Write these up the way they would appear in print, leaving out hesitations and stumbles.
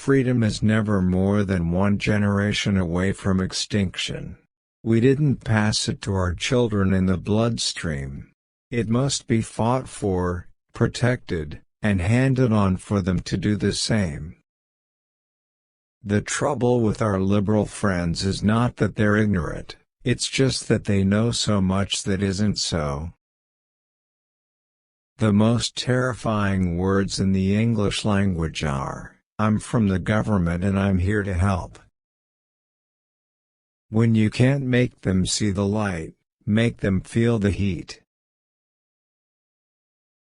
freedom is never more than one generation away from extinction. We didn't pass it to our children in the bloodstream. It must be fought for, protected, and handed on for them to do the same. The trouble with our liberal friends is not that they're ignorant, it's just that they know so much that isn't so. The most terrifying words in the English language are, "I'm from the government and I'm here to help." When you can't make them see the light, make them feel the heat.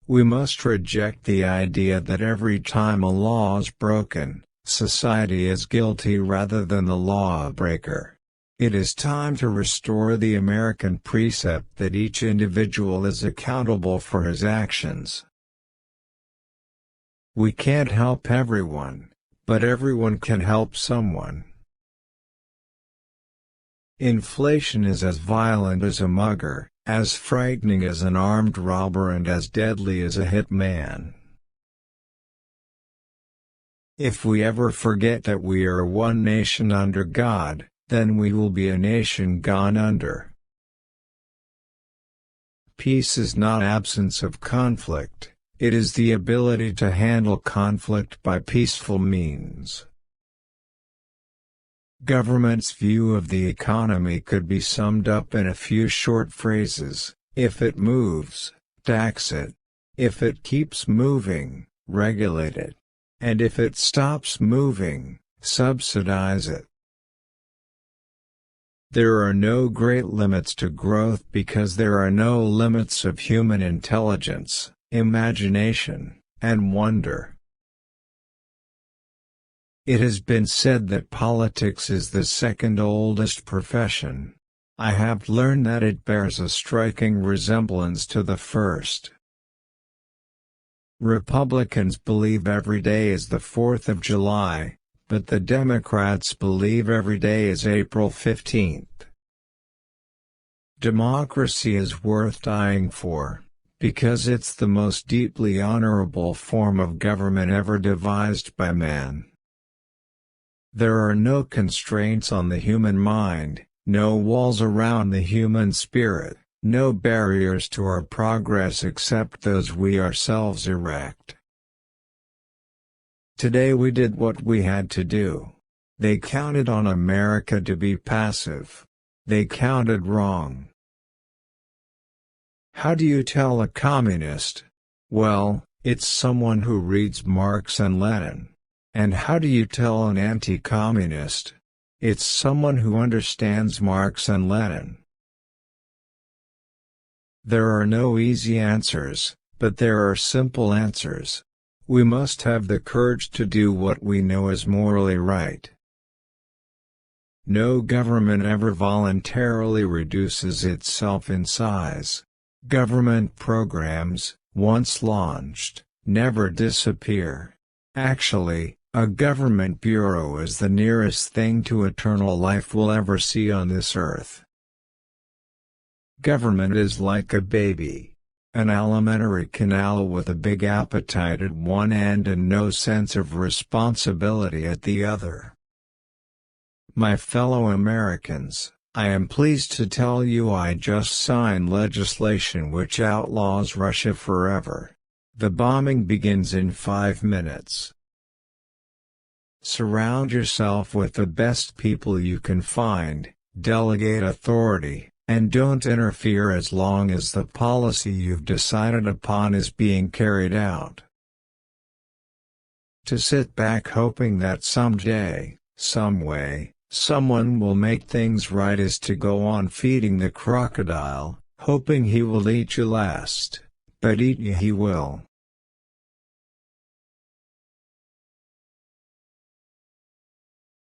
We must reject the idea that every time a law is broken, society is guilty rather than the lawbreaker. It is time to restore the American precept that each individual is accountable for his actions. We can't help everyone, but everyone can help someone. Inflation is as violent as a mugger, as frightening as an armed robber, and as deadly as a hitman. If we ever forget that we are one nation under God, then we will be a nation gone under. Peace is not absence of conflict, it is the ability to handle conflict by peaceful means. Government's view of the economy could be summed up in a few short phrases: if it moves, tax it; if it keeps moving, regulate it; and if it stops moving, subsidize it. There are no great limits to growth because there are no limits of human intelligence, imagination, and wonder. It has been said that politics is the second oldest profession. I have learned that it bears a striking resemblance to the first. Republicans believe every day is the 4th of July, but the Democrats believe every day is April 15th. Democracy is worth dying for, because it's the most deeply honorable form of government ever devised by man. There are no constraints on the human mind, no walls around the human spirit, no barriers to our progress except those we ourselves erect. Today we did what we had to do. They counted on America to be passive. They counted wrong. How do you tell a communist? Well, it's someone who reads Marx and Lenin. And how do you tell an anti-communist? It's someone who understands Marx and Lenin. There are no easy answers, but there are simple answers. We must have the courage to do what we know is morally right. No government ever voluntarily reduces itself in size. Government programs, once launched, never disappear. Actually, a government bureau is the nearest thing to eternal life we'll ever see on this earth. Government is like a baby. An alimentary canal with a big appetite at one end and no sense of responsibility at the other. My fellow Americans, I am pleased to tell you I just signed legislation which outlaws Russia forever. The bombing begins in 5 minutes. Surround yourself with the best people you can find, delegate authority, and don't interfere as long as the policy you've decided upon is being carried out. To sit back hoping that someday, someway, someone will make things right is to go on feeding the crocodile, hoping he will eat you last, but eat you he will.